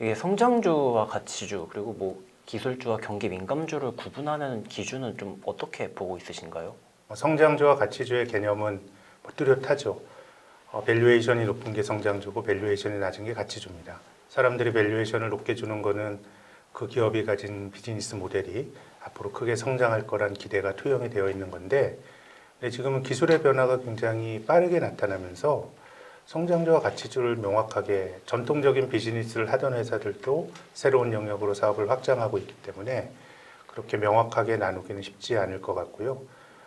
이게 성장주와 가치주 그리고 뭐 기술주와 경기 민감주를 구분하는 기준은 좀 어떻게 보고 있으신가요? 성장주와 가치주의 개념은 뭐 뚜렷하죠. 밸류에이션이 높은 게 성장주고 밸류에이션이 낮은 게 가치주입니다. 사람들이 밸류에이션을 높게 주는 거는 그 기업이 가진 비즈니스 모델이 앞으로 크게 성장할 거란 기대가 투영이 되어 있는 건데, 근데 지금은 기술의 변화가 굉장히 빠르게 나타나면서 성장주와 가치주를 명확하게 전통적인 비즈니스를 하던 회사들도 새로운 영역으로 사업을 확장하고 있기 때문에 그렇게 명확하게 나누기는 쉽지 않을 것 같고요.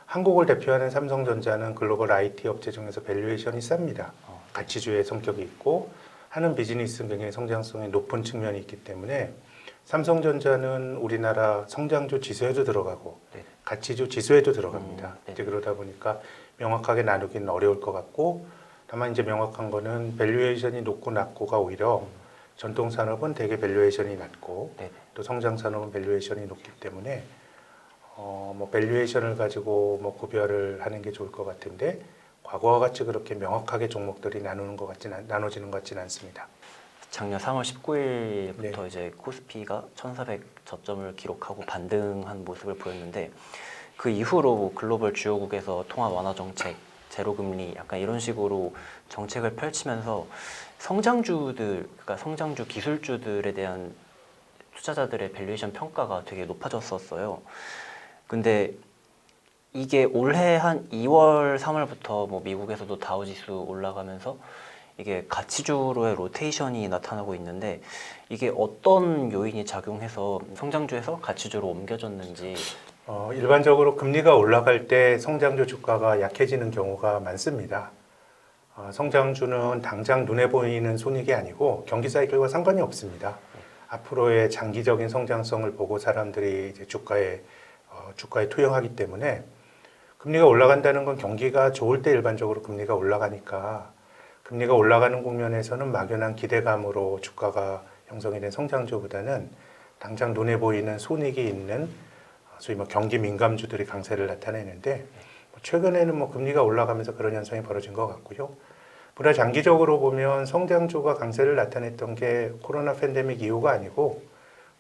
한국을 대표하는 삼성전자는 글로벌 IT 업체 중에서 밸류에이션이 쌉니다. 가치주의 성격이 있고 하는 비즈니스는 굉장히 성장성이 높은 측면이 있기 때문에 삼성전자는 우리나라 성장주 지수에도 들어가고 네네. 가치주 지수에도 들어갑니다. 네네. 이제 그러다 보니까 명확하게 나누기는 어려울 것 같고, 다만 이제 명확한 거는 밸류에이션이 높고 낮고가 오히려 전통 산업은 되게 밸류에이션이 낮고 네네. 또 성장 산업은 밸류에이션이 높기 때문에 뭐 밸류에이션을 가지고 뭐 구별을 하는 게 좋을 것 같은데, 과거와 같이 그렇게 명확하게 종목들이 나눠지는 것 같지는 않습니다. 작년 3월 19일부터 네. 이제 코스피가 1,400 저점을 기록하고 반등한 모습을 보였는데 그 이후로 글로벌 주요국에서 통화 완화 정책, 제로 금리 약간 이런 식으로 정책을 펼치면서 성장주들, 그러니까 성장주 기술주들에 대한 투자자들의 밸류에이션 평가가 되게 높아졌었어요. 근데 이게 올해 한 2월, 3월부터 뭐 미국에서도 다우지수 올라가면서 이게 가치주로의 로테이션이 나타나고 있는데 이게 어떤 요인이 작용해서 성장주에서 가치주로 옮겨졌는지. 일반적으로 금리가 올라갈 때 성장주 주가가 약해지는 경우가 많습니다. 성장주는 당장 눈에 보이는 손익이 아니고 경기 사이클과 상관이 없습니다. 앞으로의 장기적인 성장성을 보고 사람들이 이제 주가에 투영하기 때문에 금리가 올라간다는 건 경기가 좋을 때 일반적으로 금리가 올라가니까 금리가 올라가는 국면에서는 막연한 기대감으로 주가가 형성이 된 성장주보다는 당장 눈에 보이는 손익이 있는 소위 뭐 경기 민감주들이 강세를 나타내는데, 최근에는 뭐 금리가 올라가면서 그런 현상이 벌어진 것 같고요. 보다 장기적으로 보면 성장주가 강세를 나타냈던 게 코로나 팬데믹 이후가 아니고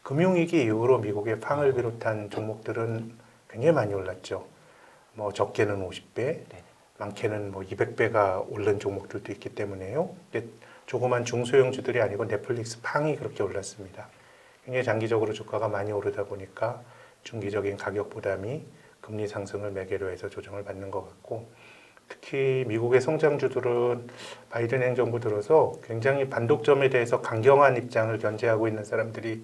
금융위기 이후로 미국의 팡을 비롯한 종목들은 굉장히 많이 올랐죠. 뭐 적게는 50배, 많게는 뭐 200배가 오른 종목들도 있기 때문에요. 조그만 중소형주들이 아니고 넷플릭스 팡이 그렇게 올랐습니다. 굉장히 장기적으로 주가가 많이 오르다 보니까 중기적인 가격 부담이 금리 상승을 매개로 해서 조정을 받는 것 같고, 특히 미국의 성장주들은 바이든 행정부 들어서 굉장히 반독점에 대해서 강경한 입장을 견제하고 있는 사람들이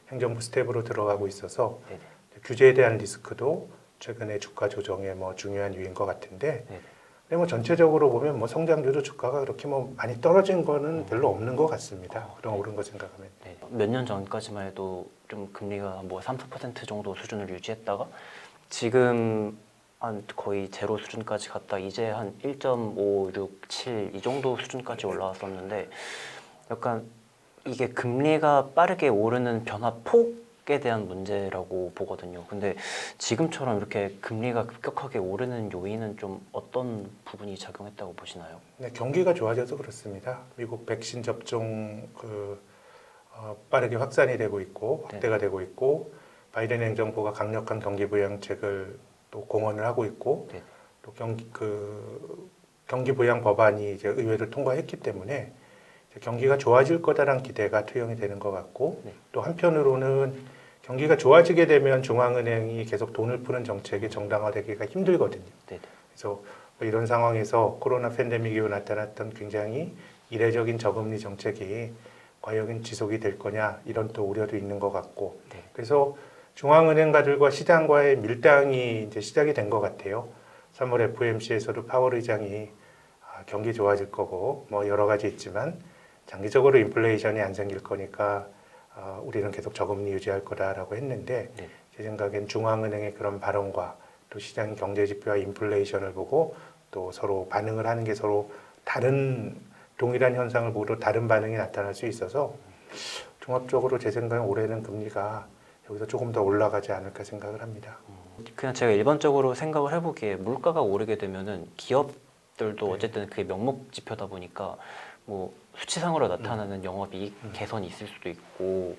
행정부 스텝으로 들어가고 있어서 네네. 규제에 대한 리스크도 최근에 주가 조정의 뭐 중요한 이유인 것 같은데, 네네. 근데 뭐 전체적으로 보면 뭐 성장주도 주가가 그렇게 뭐 많이 떨어진 거는 별로 없는 것 같습니다. 그런 오른 거 생각하면. 네. 몇 년 전까지만 해도 좀 금리가 뭐 3, 4% 정도 수준을 유지했다가 지금 한 거의 제로 수준까지 갔다 이제 한 1.5, 6, 7 이 정도 수준까지 올라왔었는데 약간 이게 금리가 빠르게 오르는 변화폭에 대한 문제라고 보거든요. 근데 지금처럼 이렇게 금리가 급격하게 오르는 요인은 좀 어떤 부분이 작용했다고 보시나요? 네, 경기가 좋아져서 그렇습니다. 미국 백신 접종 빠르게 확산이 되고 있고 확대가 되고 있고, 바이든 행정부가 강력한 경기 부양책을 또 공언을 하고 있고, 네. 또 경기 부양 법안이 이제 의회를 통과했기 때문에 이제 경기가 좋아질 거다라는 기대가 투영이 되는 것 같고, 네. 또 한편으로는 경기가 좋아지게 되면 중앙은행이 계속 돈을 푸는 정책이 정당화되기가 힘들거든요. 네. 그래서 뭐 이런 상황에서 코로나 팬데믹 이후 나타났던 굉장히 이례적인 저금리 정책이 과연 지속이 될 거냐, 이런 또 우려도 있는 것 같고, 네. 그래서 중앙은행가들과 시장과의 밀당이 이제 시작이 된 것 같아요. 3월 FOMC에서도 파월 의장이 경기 좋아질 거고 뭐 여러 가지 있지만 장기적으로 인플레이션이 안 생길 거니까 우리는 계속 저금리 유지할 거다라고 했는데, 네. 제 생각엔 중앙은행의 그런 발언과 또 시장 경제 지표와 인플레이션을 보고 또 서로 반응을 하는 게 서로 다른 동일한 현상을 보고 다른 반응이 나타날 수 있어서 종합적으로 제 생각엔 올해는 금리가 여기서 조금 더 올라가지 않을까 생각을 합니다. 그냥 제가 일반적으로 생각을 해보기에 물가가 오르게 되면은 기업들도 어쨌든 그게 명목 지표다 보니까 뭐 수치상으로 나타나는 영업이익 개선이 있을 수도 있고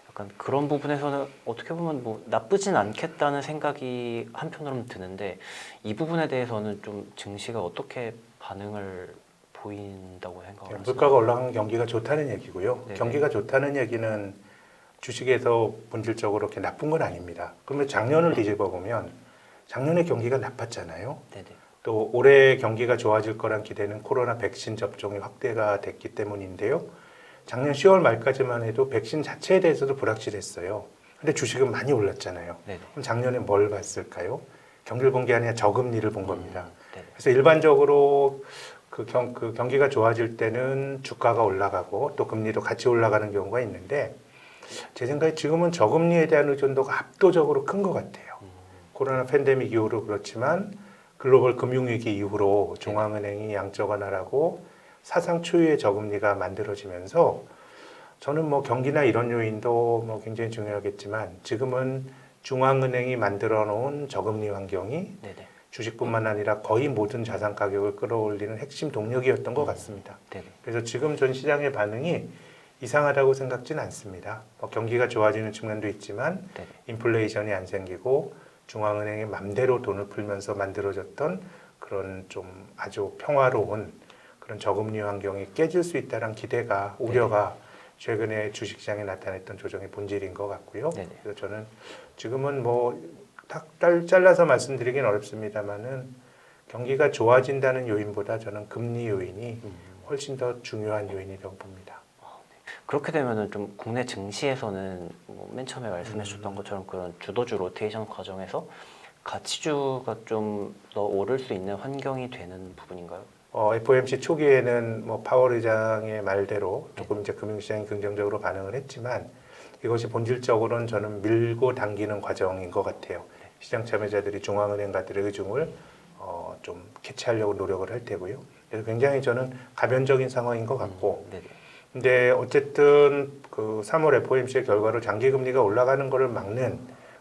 약간 그런 부분에서는 어떻게 보면 뭐 나쁘진 않겠다는 생각이 한편으로는 드는데 이 부분에 대해서는 좀 증시가 어떻게 반응을 보인다고 생각을 하시나요? 물가가 올라가면 경기가 좋다는 얘기고요. 네네. 경기가 좋다는 얘기는 주식에서 본질적으로 그렇게 나쁜 건 아닙니다. 그러면 작년을 뒤집어 보면 작년에 경기가 나빴잖아요. 네네. 또 올해 경기가 좋아질 거란 기대는 코로나 백신 접종이 확대가 됐기 때문인데요. 작년 10월 말까지만 해도 백신 자체에 대해서도 불확실했어요. 근데 주식은 많이 올랐잖아요. 네네. 그럼 작년에 뭘 봤을까요? 경기를 본 게 아니라 저금리를 본 겁니다. 네네. 그래서 일반적으로 그 경기가 좋아질 때는 주가가 올라가고 또 금리도 같이 올라가는 경우가 있는데 제 생각에 지금은 저금리에 대한 의존도가 압도적으로 큰 것 같아요. 코로나 팬데믹 이후로 그렇지만 글로벌 금융위기 이후로 중앙은행이 양적 완화라고 사상 초유의 저금리가 만들어지면서 저는 뭐 경기나 이런 요인도 뭐 굉장히 중요하겠지만 지금은 중앙은행이 만들어 놓은 저금리 환경이 네네. 주식뿐만 아니라 거의 모든 자산 가격을 끌어올리는 핵심 동력이었던 것 같습니다. 네네. 그래서 지금 전 시장의 반응이 이상하다고 생각지는 않습니다. 경기가 좋아지는 측면도 있지만 네네. 인플레이션이 안 생기고 중앙은행이 맘대로 돈을 풀면서 만들어졌던 그런 좀 아주 평화로운 그런 저금리 환경이 깨질 수 있다는 기대가 우려가 최근에 주식시장에 나타냈던 조정의 본질인 것 같고요. 네네. 그래서 저는 지금은 뭐 딱 잘라서 말씀드리긴 어렵습니다만은 경기가 좋아진다는 요인보다 저는 금리 요인이 훨씬 더 중요한 요인이라고 봅니다. 그렇게 되면은 좀 국내 증시에서는 뭐맨 처음에 말씀해 주셨던 것처럼 그런 주도주 로테이션 과정에서 가치주가 좀 더 오를 수 있는 환경이 되는 부분인가요? FOMC 초기에는 뭐 파월 의장의 말대로 조금 이제 금융시장이 긍정적으로 반응을 했지만 이것이 본질적으로는 저는 밀고 당기는 과정인 것 같아요. 시장 참여자들이 중앙은행가들의 의중을 좀 캐치하려고 노력을 할 테고요. 그래서 굉장히 저는 가변적인 상황인 것 같고 네네. 근데 어쨌든 그 3월 FOMC의 결과로 장기 금리가 올라가는 것을 막는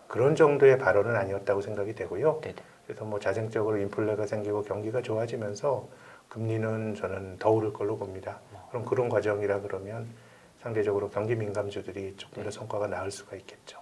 그런 정도의 발언은 아니었다고 생각이 되고요. 네네. 그래서 뭐 자생적으로 인플레가 생기고 경기가 좋아지면서 금리는 저는 더 오를 걸로 봅니다. 그럼 그런 과정이라 그러면 상대적으로 경기 민감주들이 조금 더 성과가 나을 수가 있겠죠.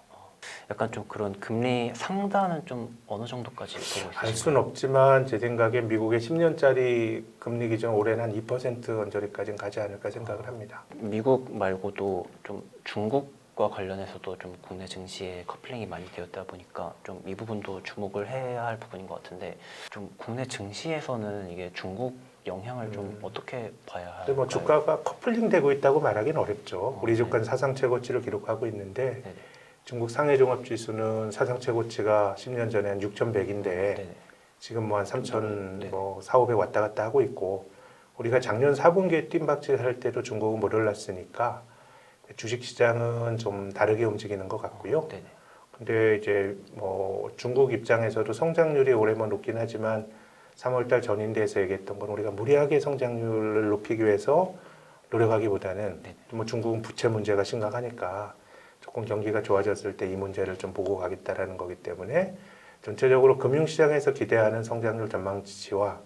약간 좀 그런 금리 상단은 좀 어느 정도까지 보고 알 있으신가요? 수는 없지만 제 생각에 미국의 10년짜리 금리 기준 올해는 한 2% 언저리까지는 가지 않을까 생각을 합니다. 미국 말고도 좀 중국과 관련해서도 좀 국내 증시에 커플링이 많이 되었다 보니까 좀 이 부분도 주목을 해야 할 부분인 것 같은데 좀 국내 증시에서는 이게 중국 영향을 좀 어떻게 봐야 할까요? 근데 뭐 주가가 커플링 되고 있다고 말하기는 어렵죠. 우리 주가는 네. 사상 최고치를 기록하고 있는데 네네. 중국 상해 종합 지수는 사상 최고치가 10년 전에 한 6,100인데 네네. 지금 뭐 한 3,000, 네네. 뭐 4, 500 왔다 갔다 하고 있고 우리가 작년 4분기에 뜀박질 할 때도 중국은 못 올랐으니까 주식시장은 좀 다르게 움직이는 것 같고요. 네네. 근데 이제 뭐 중국 입장에서도 성장률이 올해 뭐 높긴 하지만 3월달 전인대에서 얘기했던 건 우리가 무리하게 성장률을 높이기 위해서 노력하기보다는 네네. 뭐 중국은 부채 문제가 심각하니까 조금 경기가 좋아졌을 때 이 문제를 좀 보고 가겠다라는 거기 때문에 전체적으로 금융시장에서 기대하는 성장률 전망치와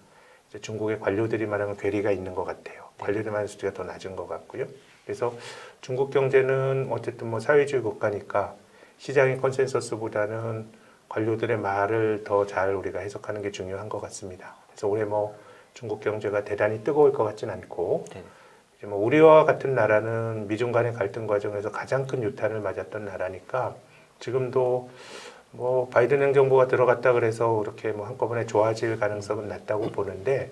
이제 중국의 관료들이 말하는 괴리가 있는 것 같아요. 관료들 말하는 수치가 더 낮은 것 같고요. 그래서 중국 경제는 어쨌든 뭐 사회주의 국가니까 시장의 컨센서스보다는 관료들의 말을 더 잘 우리가 해석하는 게 중요한 것 같습니다. 그래서 올해 뭐 중국 경제가 대단히 뜨거울 것 같진 않고 네네. 이제 뭐 우리와 같은 나라는 미중 간의 갈등 과정에서 가장 큰 유탄을 맞았던 나라니까 지금도 뭐 바이든 행정부가 들어갔다 그래서 이렇게 뭐 한꺼번에 좋아질 가능성은 낮다고 보는데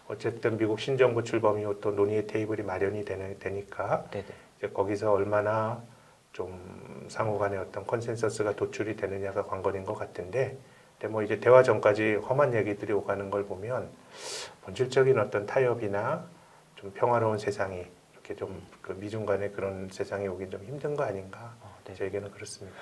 어쨌든 미국 신정부 출범 이후 또 논의의 테이블이 마련이 되니까 네네. 이제 거기서 얼마나 좀 상호 간의 어떤 컨센서스가 도출이 되느냐가 관건인 것 같은데 근데 뭐 이제 대화 전까지 험한 얘기들이 오가는 걸 보면 본질적인 어떤 타협이나 좀 평화로운 세상이 이렇게 좀 그 미중 간의 그런 세상이 오긴 좀 힘든 거 아닌가 네. 제 의견은 그렇습니다.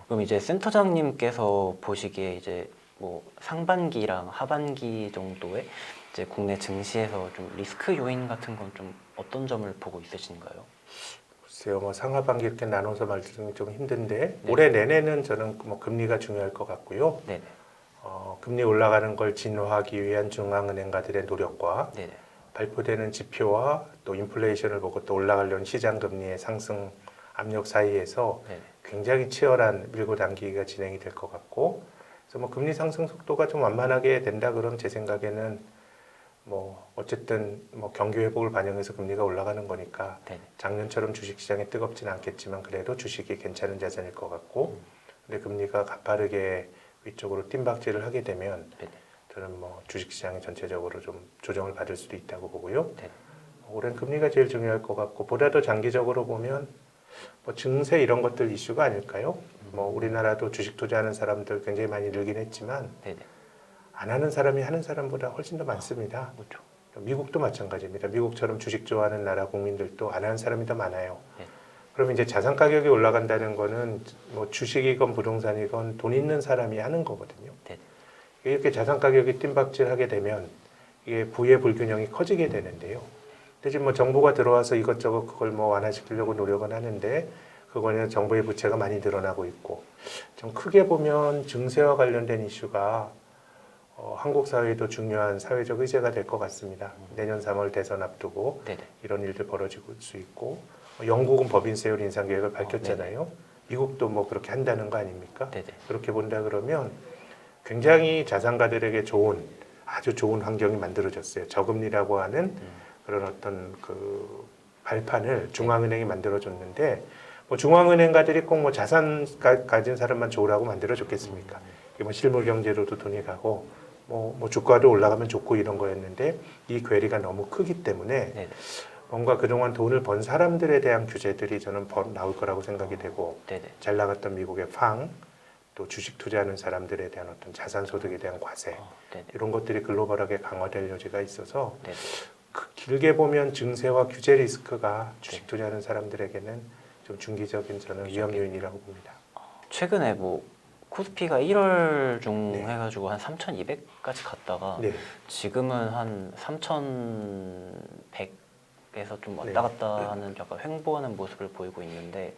그럼 이제 센터장님께서 보시기에 이제 뭐 상반기랑 하반기 정도에 이제 국내 증시에서 좀 리스크 요인 같은 건 좀 어떤 점을 보고 있으신가요? 글쎄요, 뭐 상하반기 이렇게 나눠서 말씀드리기 좀 힘든데 네. 올해 내내는 저는 뭐 금리가 중요할 것 같고요. 네네. 금리 올라가는 걸 진화하기 위한 중앙은행가들의 노력과 네네. 발표되는 지표와 또 인플레이션을 보고 또 올라가려는 시장 금리의 상승 압력 사이에서 네. 굉장히 치열한 밀고 당기기가 진행이 될 것 같고, 그래서 뭐 금리 상승 속도가 좀 완만하게 된다 그러면 제 생각에는 뭐 어쨌든 뭐 경기 회복을 반영해서 금리가 올라가는 거니까 네. 작년처럼 주식시장이 뜨겁지는 않겠지만 그래도 주식이 괜찮은 자산일 것 같고, 근데 금리가 가파르게 위쪽으로 뜀박질을 하게 되면 네. 저는 뭐 주식시장이 전체적으로 좀 조정을 받을 수도 있다고 보고요. 네. 올해는 금리가 제일 중요할 것 같고, 보다 더 장기적으로 보면 뭐 증세 이런 것들 이슈가 아닐까요? 뭐 우리나라도 주식 투자하는 사람들 굉장히 많이 늘긴 했지만 네. 안 하는 사람이 하는 사람보다 훨씬 더 많습니다. 그렇죠. 미국도 마찬가지입니다. 미국처럼 주식 좋아하는 나라 국민들도 안 하는 사람이 더 많아요. 네. 그럼 이제 자산 가격이 올라간다는 거는 뭐 주식이건 부동산이건 돈 있는 사람이 하는 거거든요. 네. 이렇게 자산 가격이 뜀박질하게 되면 이게 부의 불균형이 커지게 되는데요. 대신 뭐 정부가 들어와서 이것저것 그걸 뭐 완화시키려고 노력은 하는데 그거는 정부의 부채가 많이 늘어나고 있고, 좀 크게 보면 증세와 관련된 이슈가 한국 사회도 중요한 사회적 의제가 될 것 같습니다. 내년 3월 대선 앞두고 네. 이런 일들 벌어지고 수 있고, 영국은 법인세율 인상 계획을 밝혔잖아요. 미국도 뭐 그렇게 한다는 거 아닙니까? 네. 그렇게 본다 그러면 굉장히 자산가들에게 아주 좋은 환경이 만들어졌어요. 저금리라고 하는 그런 어떤 그 발판을 중앙은행이 만들어줬는데, 뭐 중앙은행가들이 꼭 뭐 자산 가진 사람만 좋으라고 만들어줬겠습니까? 이게 뭐 실물 경제로도 돈이 가고 뭐 주가도 올라가면 좋고 이런 거였는데, 이 괴리가 너무 크기 때문에 네. 뭔가 그동안 돈을 번 사람들에 대한 규제들이 저는 나올 거라고 생각이 되고, 네. 잘 나갔던 미국의 또 주식 투자하는 사람들에 대한 어떤 자산 소득에 대한 과세 네. 이런 것들이 글로벌하게 강화될 여지가 있어서 네. 길게 보면 증세와 규제 리스크가 주식 투자하는 사람들에게는 좀 중기적인 저는 위험 요인이라고 봅니다. 최근에 뭐 코스피가 1월 중 네. 해가지고 한 3,200까지 갔다가 네. 지금은 한 3,100에서 좀 왔다 네. 갔다 하는 약간 횡보하는 모습을 보이고 있는데,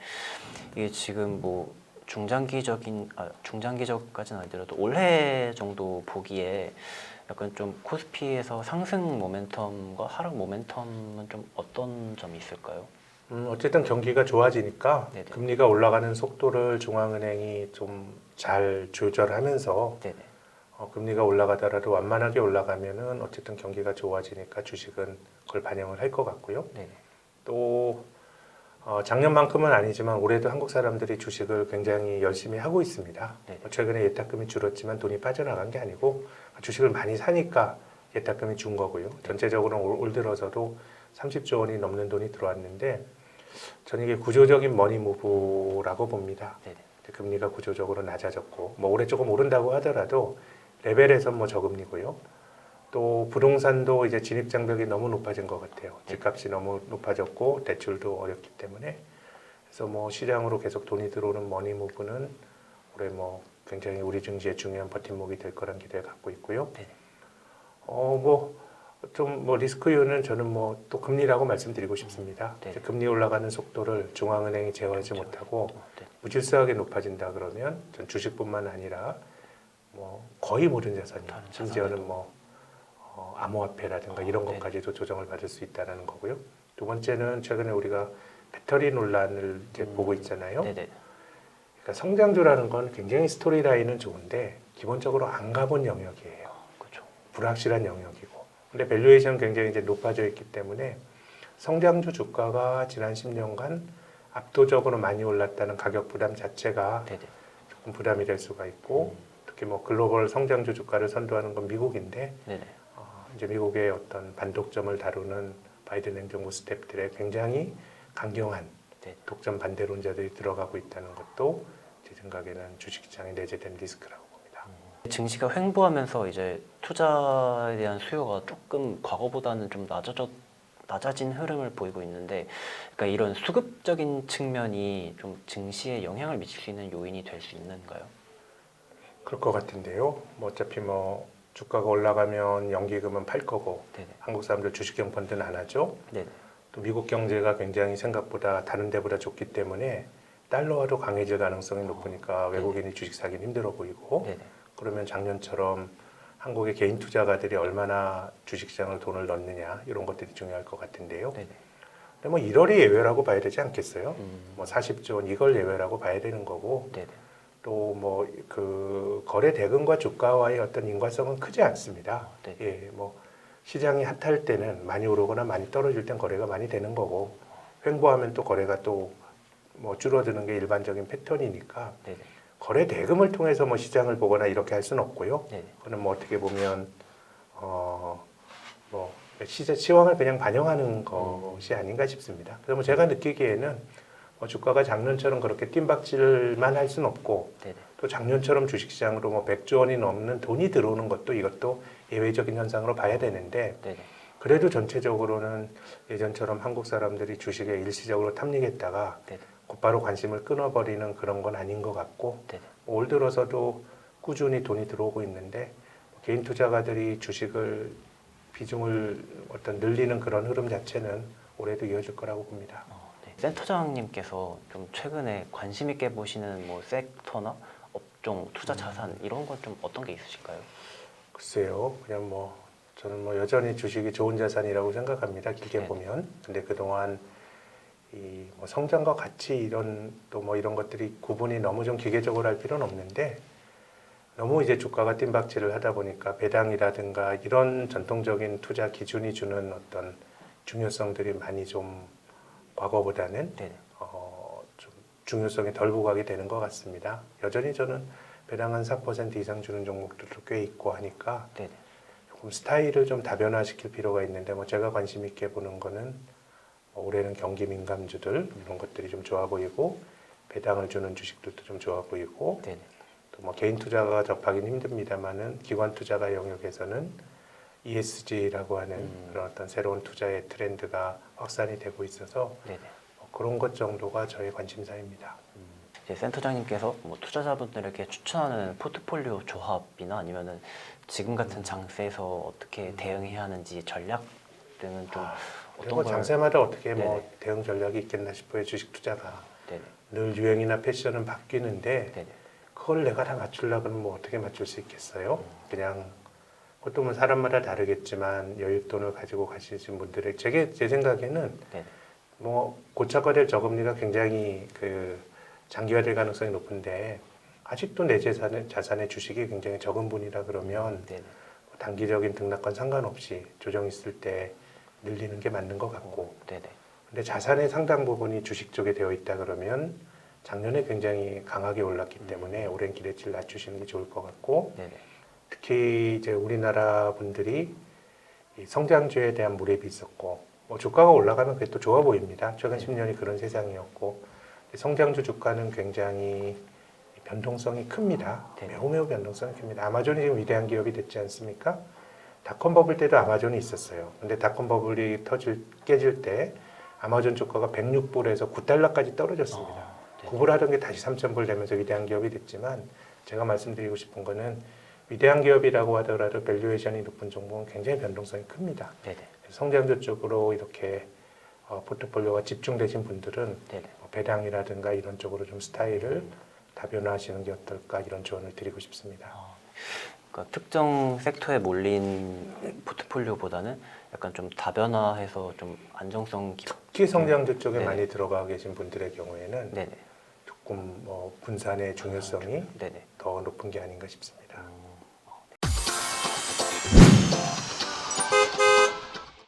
이게 지금 뭐 중장기적까지는 아니더라도 올해 정도 보기에 약간 좀 코스피에서 상승 모멘텀과 하락 모멘텀은 좀 어떤 점이 있을까요? 어쨌든 경기가 좋아지니까 네네. 금리가 올라가는 속도를 중앙은행이 좀 잘 조절하면서 네네. 금리가 올라가더라도 완만하게 올라가면은 어쨌든 경기가 좋아지니까 주식은 그걸 반영을 할 것 같고요. 네네. 또 작년만큼은 아니지만 올해도 한국 사람들이 주식을 굉장히 열심히 하고 있습니다. 네. 최근에 예탁금이 줄었지만 돈이 빠져나간 게 아니고 주식을 많이 사니까 예탁금이 준 거고요. 전체적으로 올 들어서도 30조 원이 넘는 돈이 들어왔는데, 저는 이게 구조적인 머니 무브라고 봅니다. 네네. 금리가 구조적으로 낮아졌고, 뭐 올해 조금 오른다고 하더라도 레벨에서 뭐 저금리고요. 또 부동산도 이제 진입 장벽이 너무 높아진 것 같아요. 집값이 너무 높아졌고 대출도 어렵기 때문에. 그래서 뭐 시장으로 계속 돈이 들어오는 머니 무브는 올해 뭐 굉장히 우리 증시의 중요한 버팀목이 될 거란 기대를 갖고 있고요. 네. 뭐 리스크 요인은 저는 뭐 또 금리라고 말씀드리고 싶습니다. 네. 이제 금리 올라가는 속도를 중앙은행이 제어하지 못하고 네. 무질서하게 높아진다 그러면 전 주식뿐만 아니라 뭐 거의 모든 자산이, 다른 심지어는 뭐 암호화폐라든가 이런 네네. 것까지도 조정을 받을 수 있다는 거고요. 두 번째는 최근에 우리가 배터리 논란을 이제 보고 있잖아요. 네네. 그러니까 성장주라는 건 굉장히 스토리라인은 좋은데 기본적으로 안 가본 영역이에요. 그렇죠. 불확실한 영역이고. 근데 밸류에이션 굉장히 이제 높아져 있기 때문에 성장주 주가가 지난 10년간 압도적으로 많이 올랐다는 가격 부담 자체가 네네. 조금 부담이 될 수가 있고, 특히 뭐 글로벌 성장주 주가를 선도하는 건 미국인데, 네네. 이제 미국의 어떤 반독점을 다루는 바이든 행정부 스태프들의 굉장히 강경한 네. 독점 반대론자들이 들어가고 있다는 것도 제 생각에는 주식시장에 내재된 리스크라고 봅니다. 증시가 횡보하면서 이제 투자에 대한 수요가 조금 과거보다는 좀 낮아진 흐름을 보이고 있는데, 그러니까 이런 수급적인 측면이 좀 증시에 영향을 미칠 수 있는 요인이 될 수 있는가요? 그럴 것 같은데요. 뭐 어차피 뭐 주가가 올라가면 연기금은 팔 거고, 네네. 한국 사람들 주식형 펀드는 안 하죠. 네네. 또 미국 경제가 굉장히 생각보다 다른 데보다 좋기 때문에 달러화도 강해질 가능성이 높으니까 외국인이 주식 사기는 힘들어 보이고, 네네. 그러면 작년처럼 한국의 개인 투자가들이 얼마나 주식시장을 돈을 넣느냐 이런 것들이 중요할 것 같은데요. 네네. 근데 뭐 1월이 예외라고 봐야 되지 않겠어요? 음. 뭐 40조 원 이걸 예외라고 봐야 되는 거고 네네. 또 뭐 그 거래 대금과 주가와의 어떤 인과성은 크지 않습니다. 네. 예, 뭐 시장이 핫할 때는 많이 오르거나 많이 떨어질 땐 거래가 많이 되는 거고 횡보하면 또 거래가 또 뭐 줄어드는 게 일반적인 패턴이니까 네네. 거래 대금을 통해서 뭐 시장을 보거나 이렇게 할 수는 없고요. 네네. 그는 뭐 어떻게 보면 뭐 시황을 그냥 반영하는 것이 아닌가 싶습니다. 그래서 뭐 제가 느끼기에는 뭐 주가가 작년처럼 그렇게 뜀박질만 할 수는 없고 네네. 또 작년처럼 주식시장으로 뭐 100조 원이 넘는 돈이 들어오는 것도 이것도 예외적인 현상으로 봐야 되는데 네네. 그래도 전체적으로는 예전처럼 한국 사람들이 주식에 일시적으로 탐닉했다가 네네. 곧바로 관심을 끊어버리는 그런 건 아닌 것 같고 네네. 올 들어서도 꾸준히 돈이 들어오고 있는데 개인 투자가들이 주식을 비중을 어떤 늘리는 그런 흐름 자체는 올해도 이어질 거라고 봅니다. 네. 센터장님께서 좀 최근에 관심 있게 보시는 뭐 섹터나 업종, 투자 자산 이런 건 좀 어떤 게 있으실까요? 글쎄요, 그냥 뭐 저는 뭐 여전히 주식이 좋은 자산이라고 생각합니다. 길게 네. 보면. 근데 그동안 이 뭐 성장과 가치 이런 또 뭐 이런 것들이 구분이 너무 좀 기계적으로 할 필요는 없는데 너무 이제 주가가 뜀박질을 하다 보니까 배당이라든가 이런 전통적인 투자 기준이 주는 어떤 중요성들이 많이 좀 과거보다는 네네. 좀 중요성이 덜 부각이 되는 것 같습니다. 여전히 저는 배당 한 4% 이상 주는 종목들도 꽤 있고 하니까 네네. 조금 스타일을 좀 다변화시킬 필요가 있는데 뭐 제가 관심 있게 보는 거는 올해는 경기 민감주들 이런 것들이 좀 좋아 보이고 배당을 주는 주식들도 좀 좋아 보이고 네네. 또 뭐 개인 투자가 접하기는 힘듭니다만은 기관 투자가 영역에서는 ESG라고 하는 그런 어떤 새로운 투자의 트렌드가 확산이 되고 있어서 네네. 그런 것 정도가 저의 관심사입니다. 이제 센터장님께서 뭐 투자자분들에게 추천하는 포트폴리오 조합이나 아니면은 지금 같은 장세에서 어떻게 대응해야 하는지 전략 등은 좀 그리고 어떤 걸 장세마다 어떻게 뭐 네네. 대응 전략이 있겠나 싶어요. 주식 투자가 네네. 늘 유행이나 패션은 바뀌는데 네네. 그걸 내가 다 맞추려고 그러면 뭐 어떻게 맞출 수 있겠어요? 그냥 그것도 뭐 사람마다 다르겠지만 여윳돈을 가지고 가시는 분들의 제 생각에는 네네. 뭐 고착화될 저금리가 굉장히 그 장기화될 가능성이 높은데 아직도 내 자산의 주식이 굉장히 적은 분이라 그러면 네네. 뭐 단기적인 등락과 상관없이 조정 있을 때 늘리는 게 맞는 것 같고 네네. 근데 자산의 상당 부분이 주식 쪽에 되어 있다 그러면 작년에 굉장히 강하게 올랐기 때문에 오랜 기대치를 낮추시는 게 좋을 것 같고 네네. 특히 이제 우리나라 분들이 이 성장주에 대한 몰입이 있었고 뭐 주가가 올라가면 그게 또 좋아 보입니다. 최근 10년이 그런 세상이었고 성장주 주가는 굉장히 변동성이 큽니다. 네. 매우 변동성이 큽니다. 아마존이 지금 위대한 기업이 됐지 않습니까? 닷컴 버블 때도 아마존이 있었어요. 근데 닷컴 버블이 깨질 때 아마존 주가가 106불에서 9달러까지 떨어졌습니다. 네. 9불 하던 게 다시 3,000불 되면서 위대한 기업이 됐지만 제가 말씀드리고 싶은 거는 위대한 기업이라고 하더라도 밸류에이션이 높은 종목은 굉장히 변동성이 큽니다. 네네. 성장주 쪽으로 이렇게 포트폴리오가 집중되신 분들은 네네. 배당이라든가 이런 쪽으로 좀 스타일을 다변화하시는 게 어떨까 이런 조언을 드리고 싶습니다. 그러니까 특정 섹터에 몰린 포트폴리오보다는 약간 좀 다변화해서 좀 안정성 특히 성장주 쪽에 네네. 많이 들어가 계신 분들의 경우에는 네네. 조금 분산의 중요성이 네네. 더 높은 게 아닌가 싶습니다.